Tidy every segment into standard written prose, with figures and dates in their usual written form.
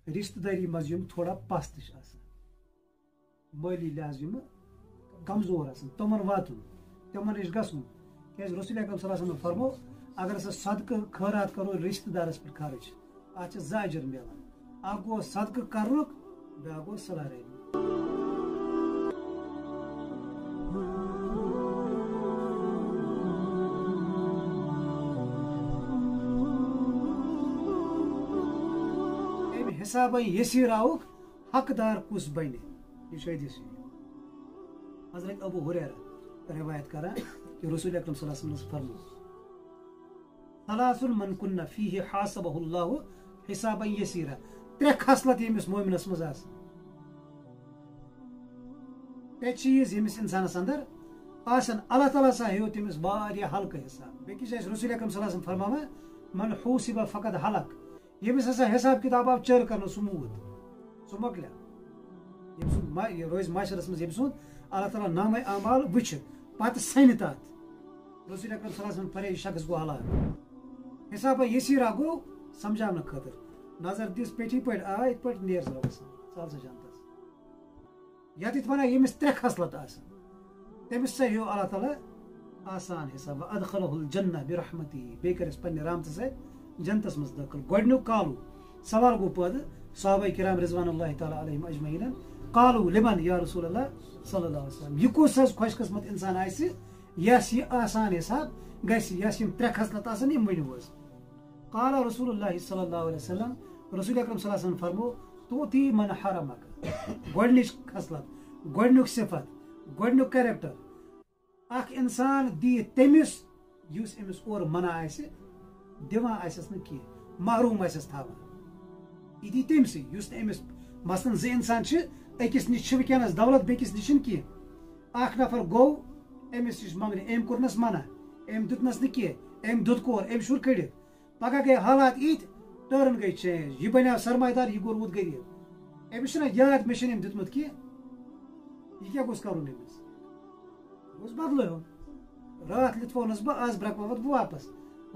رشتہ داری مز تھوڑا پست مالی لحاظ کمزور تمن واتن تمن نش گھن کی رسول اکرم صلی اللہ علیہ وسلم فرمو اگر سا صدقہ خیرات کرو رشتہ دارس پہ خرچ ات زٕ اجر ملان اکھ گو صدقہ کرنک بیاکھ گو صلہ رحمی حساب یسیر آوک حقدار کس بنہ یہ حدیث حضرت ابو ہریرہ روایت کران کہ رسول اکرم صلی اللہ علیہ وسلم فرمو ثلاث من کن فیہ حاسبہ اللہ حسابا یسیرا ترے خصلت یمس مومنس مز ترے چیز یمس انسانس اندر آسن اللہ تعالیٰ سا ہیو تمس واریاہ حلقہ حساب بیکس رسول اکرم صلی اللہ علیہ وسلم فرماوان من حوسب فقد حلق یمس ہسا حساب کتاب آو چر کرنا سہ موٗد سہ مۄکلیو یم سُنٛد روزِ معاشرس منٛز یم سُنٛد اللہ تعالیٰ نامہ اعمال وٕچھِ پتہٕ سنہِ تتھ رسول اکرم صلی اللہ علیہ وسلم فرمایا یہِ شخص گوٚو ہلاک حسابہ یسیرا گوٚو سمجھاونہٕ خٲطرٕ نظر دِژ پیٹھی پٲٹھۍ آ یِتھ پٲٹھۍ نیر رۄبس ژل سا جنتس یتھ ونان ییٚمِس ترٛےٚ خصلت آسن تٔمِس سا ہیوٚو اللہ تعالیٰ آسان حساب ادخلہ الجنہ برحمتی بیٚیہِ کٔرِس پننہِ رحمتہٕ سۭتۍ جنتس مز داخل گۄڈنیُک کالو سوال گوٚو پٲدٕ صحابہ کرام رضوان اللہ تعالیٰ علیہم اجمعین قالو لمن یا رسول اللہ صلی اللہ علیہ وسلم یہ کس حظ خوش قسمت انسان آسہِ یس یہ آسان حساب گژھِ یس یم ترٛےٚ خصلت آسن یم ؤنِو حظ قال رسول اللہ صلی اللہ علیہ وسلم رسول اکرم صلی اللہ علیہ وسلم فرمو توتی من حرمک گۄڈنِچ خصلت گۄڈنیُک صفت گۄڈنیُک کیریکٹر اکھ انسان دی تٔمِس یُس أمِس اورٕ منع آسہِ دِوان آسٮ۪س نہٕ کینٛہہ محروٗم آسٮ۪س تھاوان یہِ دی تٔمسٕے یُس نہٕ أمِس مثلاً زٕ انسان چھِ أکِس نِش چھِ وٕنکٮ۪نس دولت بیٚکِس نِش چھِنہٕ کینٛہہ اکھ نفر گوٚو أمِس نِش منٛگنہِ أمۍ کوٚرنس منع أمۍ دیُتنس نہٕ کینٛہہ أمۍ دۄد کور أمۍ شُر کٔڑِتھ پگاہ گٔے حالات یِتھۍ ٹٲرن گٔے چینج یہِ بنیو سرمایہ دار یہِ گوٚو روٗد غریٖب أمِس چھُنہ یاد مےٚ چھُنہٕ أمۍ دیُتمُت کینٛہہ یہِ کیٛاہ گوٚژھ کرُن أمِس گوٚژھ بدلہٕ ہیوٚن راتھ لِتھوونس بہٕ آز برٛکہٕ بہٕ واپس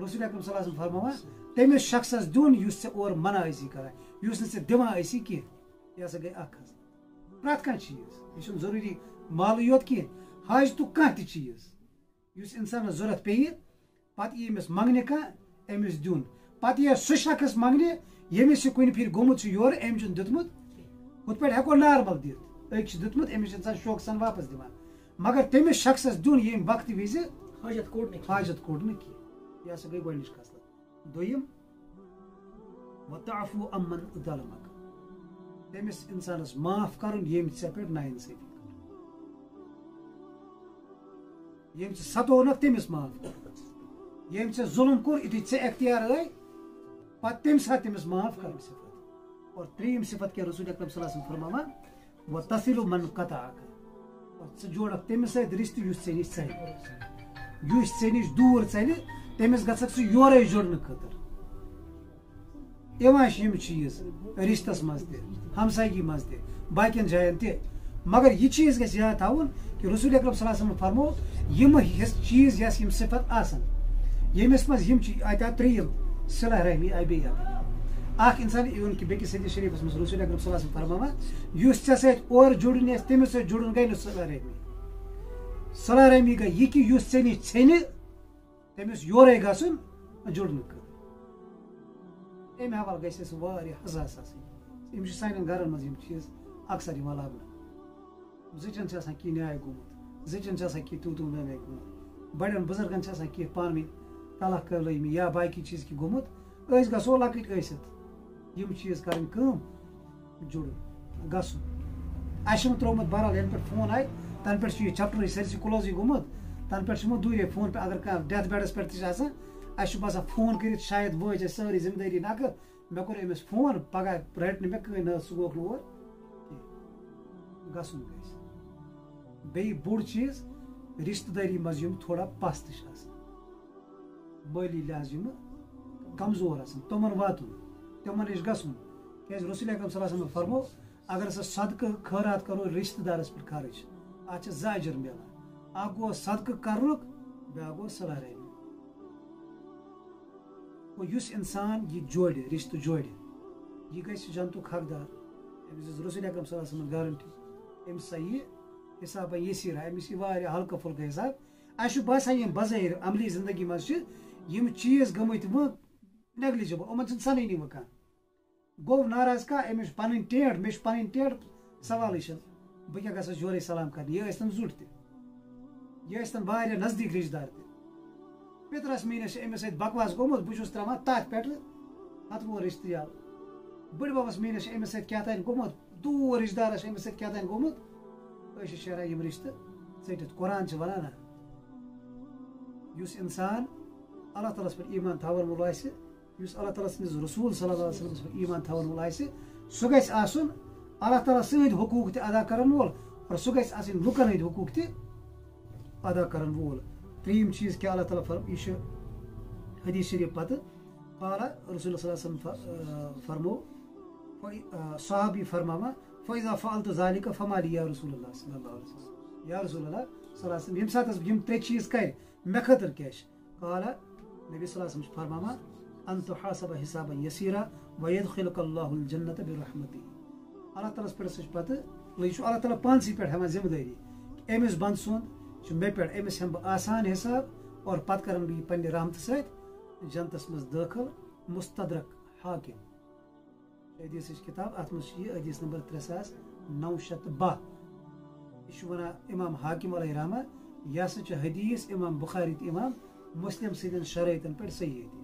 رسول اکرم صلی اللہ علیہ وسلم فرماوان تٔمِس شخصس دیُن یُس ژےٚ اورٕ منع ٲسی کران یُس نہٕ ژےٚ دِوان ٲسی کینٛہہ یہِ ہسا گٔے اکھ خصلت پرٛٮ۪تھ کانٛہہ چیٖز یہِ چھُنہٕ ضروٗری مالٕے یوت کینٛہہ حاجتُک کانٛہہ تہِ چیٖز یُس انسانس ضوٚرتھ پیٚیہِ پتہٕ یی أمِس منٛگنہِ کانٛہہ أمِس دیُن پتہٕ یی سُہ شخص منٛگنہِ ییٚمِس یہِ کُنہِ پھِرِ گوٚمُت چھُ یورٕ أمۍ چھُنہٕ دیُتمُت ہُتھ پٲٹھۍ ہٮ۪کو نارمل دِتھ أکۍ چھُ دیُتمُت أمِس چھُ انسان شوقہٕ سان واپس دِوان مگر تٔمِس شخصس دیُن ییٚمہِ وقتہٕ وِزِ حاجت کوٚڑ نہٕ کینٛہہ یہِ ہسا گٔے گۄڈنِچ خصلت دوٚیِم وتعفو عمن ظلمک تٔمِس انسانس معاف کرُن ییٚمۍ ژےٚ پٮ۪ٹھ ناانصٲفی کٔر ییٚمۍ ژٕ ستونکھ تٔمِس معاف کر ییٚمۍ ژےٚ ظُلم کوٚر یُتھُے ژےٚ اختیار آے پتہٕ تمہِ ساتہٕ تٔمِس معاف کرٕنۍ صفت اور ترٛیٚیِم صفت کیٛاہ رسول اکرم صلی اللہ علیہ وسلم فرماوان وتصل من قطعک اور ژٕ جوڑکھ تٔمِس سۭتۍ رشتہٕ یُس ژےٚ نِش ژلہِ یُس ژےٚ نِش دوٗر ژلہِ تٔمِس گژھکھ ژٕ یورے جُڑنہٕ خٲطرٕ یِوان چھِ یِم چیٖز رشتس منٛز تہِ ہمسایگی منٛز تہِ باقین جاین تہِ مگر یہِ چیٖز گژھِ یاد تھاوُن کہِ رسول اکرم صلی اللہ علیہ وسلم فرمو یِم چیٖز یس یِم صفت آسن ییٚمِس منٛز یِم چھِ اَتہِ آو ترٛیٚیِم صلہ رحمی آیہِ بیٚیہِ اکھ انسان اِوٕن کہِ بیٚکِس حدیث شریٖفس منٛز رسول اکرم صلی اللہ علیہ وسلم فرماوان یُس ژےٚ سۭتۍ اورٕ جُڑُن آسہِ تٔمِس سۭتۍ جُڑُن گٔے نہٕ صلہ رحمی گٔے یہِ کہِ یُس ژےٚ نِش ژھیٚنہِ تٔمِس یورے گژھُن جُڑنہٕ خٲطرٕ امہِ حوالہٕ گژھِ اَسہِ واریاہ حساس آسٕنۍ یِم چھِ سانٮ۪ن گرن منٛز یِم چیٖز اکثر یِوان لبنہٕ زٕچن چھِ آسان کینٛہہ نیاے گوٚمُت زٕچن چھِ آسان کینٛہہ تُو میں گوٚمُت بڑٮ۪ن بُزرگن چھِ آسان کینٛہہ پانہٕ ؤنۍ تلکھ کٔرلٲیمٕتۍ یا باقٕے چیٖز کینٛہہ گوٚمُت أسۍ گژھو لۄکٕٹۍ ٲسِتھ یِم چیٖز کرٕنۍ کٲم جُڑُن گژھُن اَسہِ چھُنہٕ ترٛوومُت بہرحال یَنہٕ پٮ۪ٹھ فون آیہِ تَنہٕ پٮ۪ٹھ چھُ یہِ چپٹرٕے سٲرسٕے کٕلوزٕے گوٚمُت تَنہٕ پٮ۪ٹھ چھُ دوٗرے فون پٮ۪ٹھ اگر کانٛہہ ڈیتھ بیڈس پٮ۪ٹھ تہِ چھِ آسان اَسہِ چھُ باسان فون کٔرِتھ شاید وٲج اَسہِ سٲرٕے ذمہٕ دٲری نکھٕ مےٚ کوٚر أمِس فون پگاہ رَٹہِ نہٕ مےٚ کٕہٕنۍ نہ سُہ گوٚکھ نہٕ اور کینٛہہ گژھُن گژھِ بیٚیہِ بوٚڑ چیٖز رشتہٕ دٲری منٛز یِم تھوڑا پست چھِ آسان مٲلی لحاظ یِم کمزور آسان تِمن واتُن تِمن نِش گژھُن کیٛازِ رسول اکرم صلی اللہ علیہ وسلم فرمو اگر سا صدقہ خیرات کرو رشتہٕ دارس پٮ۪ٹھ خرچ اتھ چھِ زٕ اجر ملان اکھ گوٚو صدقہ کرنُک بیاکھ گوٚو صلہ رحمی گوٚو یُس انسان یہِ جوڑِ رشتہٕ جوڑِ یہ گژھِ جنتُک حقدار أمِس دِژ رسول اکرم صلی اللہ علیہ وسلم گارنٹی أمِس سا یہِ حسابہ یسیرہ أمِس یہِ واریاہ ہلکہٕ پھُلکہٕ حساب اَسہِ چھُ باسان یِم بظٲہِر عملی زندگی منٛز چھِ یِم چیٖز گٔمٕتۍ وۄنۍ نیگلِجبل یِمن چھُنہٕ سنٲنی وۄنۍ کانٛہہ گوٚو ناراض کانٛہہ أمِس چھِ پنٕنۍ ٹیٹھ مےٚ چھِ پنٕنۍ ٹیٹھ سوالٕے چھِنہٕ بہٕ کیٛاہ گژھس یورے سلام کرنہِ یہِ ٲسۍتن زُٹھ تہِ یہِ ٲسۍتن واریاہ نزدیٖک رِشتہٕ دار تہِ پِترس میٛٲنِس چھِ أمِس سۭتۍ بکواس گوٚمُت بہٕ چھُس ترٛاوان تتھ پٮ۪ٹھٕ ہتوُہ رِشتہٕ یلہٕ بٕڈببس میٛٲنِس چھِ أمِس سۭتۍ کیٛاہ تانۍ گوٚمُت دوٗر رِشتہٕ دارس چھِ أمِس سۭتۍ کیٛاہ تانۍ گوٚمُت أسۍ چھِ شیران یِم رِشتہٕ ژٔٹِتھ قرآن چھِ ونان نا یُس اِنسان اللہ تعالیٰ ہس پٮ۪ٹھ ایٖمان تھاوان وول آسہِ یُس اللہ تعالیٰ سٕنٛدِس رسوٗل صلی اللہ علیہ وسلمس پٮ۪ٹھ ایٖمان تھاوان وول آسہِ سُہ گژھِ آسُن اللہ تعالیٰ سٕنٛدۍ حقوٗق تہِ ادا کرن وول اور سُہ گژھِ آسٕنۍ لُکن ہٕنٛدۍ حقوٗق تہِ ادا کرن وول ترٛیٚیِم چیٖز کیٛاہ اللہ تعالیٰ یہِ چھُ حدیث شریٖف پتہٕ قال رسول صلی اللہ علیہ وسلم فرمو صحابی فرماوان فإذا فعلت ذلك فما لي یا رسول اللہ صلی اللہ علیہ وسلم یا رسول اللہ صلی اللہ علیہ وسلم ییٚمہِ ساتہٕ یِم ترٛےٚ چیٖز کرِ مےٚ خٲطرٕ کیٛاہ چھِ قال نبی صلی اللہ علیہ وسلم چھُ فرماوان ان تحاسب حسابا یسیرا ویدخلک اللہ الجنة برحمتہ اللہ تعالیٰ ہس پٮ۪ٹھ ہسا چھُ پتہٕ یہِ چھُ اللہ تعالیٰ پانسٕے پٮ۪ٹھ ہٮ۪وان ذمہٕ دٲری أمِس بنٛد سُنٛد چھُ مےٚ پٮ۪ٹھ أمِس ہٮ۪مہٕ بہٕ آسان حساب اور پتہٕ کرن بہٕ یہِ پننہِ رحمتہٕ سۭتۍ جنتس منٛز دٲخل مستدرک حاکم حدیثٕچ کِتاب اتھ منٛز چھُ یہِ حدیث نمبر 3912 یہِ چھُ ونان امام حاکم علیہ رحمہ یہِ ہسا چھُ حدیث امام بخاری تہٕ امام مسلم سٕنٛدٮ۪ن شرٲیطن پٮ۪ٹھ صحیح حدیث